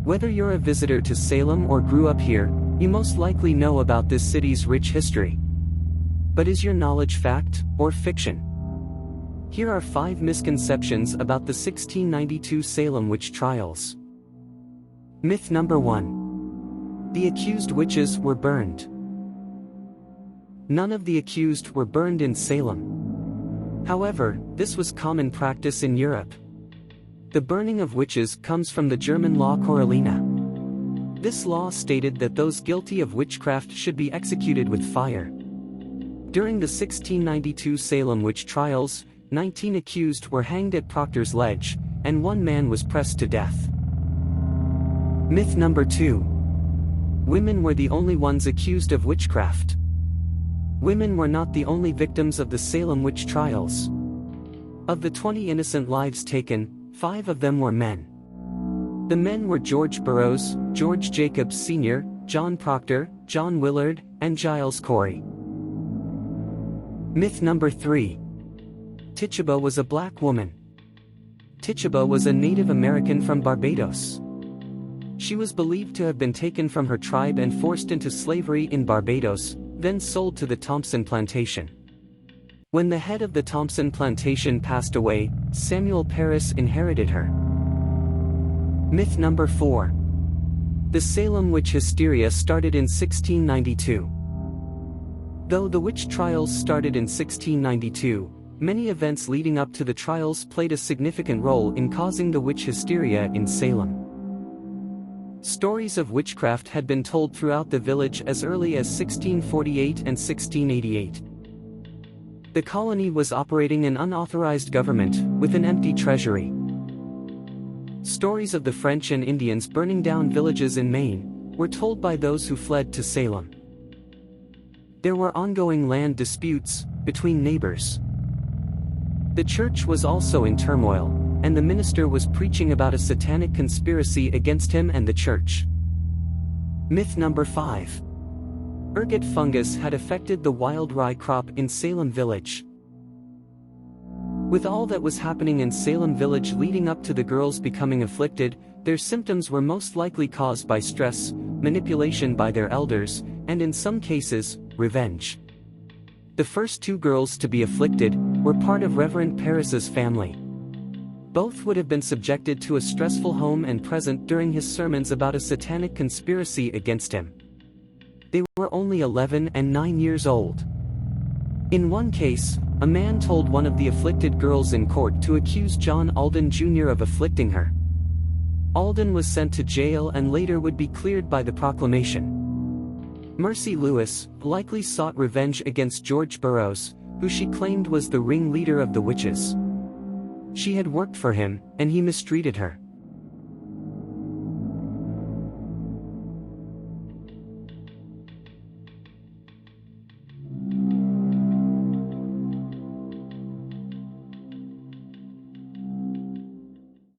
Whether you're a visitor to Salem or grew up here, you most likely know about this city's rich history. But is your knowledge fact or fiction? Here are 5 misconceptions about the 1692 Salem witch trials. Myth number 1. The accused witches were burned. None of the accused were burned in Salem. However, this was common practice in Europe. The burning of witches comes from the German law Coralina. This law stated that those guilty of witchcraft should be executed with fire. During the 1692 Salem witch trials, 19 accused were hanged at Proctor's Ledge, and 1 man was pressed to death. Myth number 2. Women were the only ones accused of witchcraft. Women were not the only victims of the Salem witch trials. Of the 20 innocent lives taken, 5 of them were men. The men were George Burroughs, George Jacobs Sr., John Proctor, John Willard, and Giles Corey. Myth number 3. Tituba was a black woman. Tituba was a Native American from Barbados. She was believed to have been taken from her tribe and forced into slavery in Barbados, then sold to the Thompson plantation. When the head of the Thompson plantation passed away, Samuel Parris inherited her. Myth number 4. The Salem witch hysteria started in 1692. Though the witch trials started in 1692, many events leading up to the trials played a significant role in causing the witch hysteria in Salem. Stories of witchcraft had been told throughout the village as early as 1648 and 1688. The colony was operating an unauthorized government, with an empty treasury. Stories of the French and Indians burning down villages in Maine were told by those who fled to Salem. There were ongoing land disputes between neighbors. The church was also in turmoil, and the minister was preaching about a satanic conspiracy against him and the church. Myth number 5. Ergot fungus had affected the wild rye crop in Salem Village. With all that was happening in Salem Village leading up to the girls becoming afflicted, their symptoms were most likely caused by stress, manipulation by their elders, and in some cases, revenge. The first 2 girls to be afflicted were part of Reverend Parris's family. Both would have been subjected to a stressful home and present during his sermons about a satanic conspiracy against him. They were only 11 and 9 years old. In one case, a man told one of the afflicted girls in court to accuse John Alden Jr. of afflicting her. Alden was sent to jail and later would be cleared by the proclamation. Mercy Lewis likely sought revenge against George Burroughs, who she claimed was the ringleader of the witches. She had worked for him, and he mistreated her.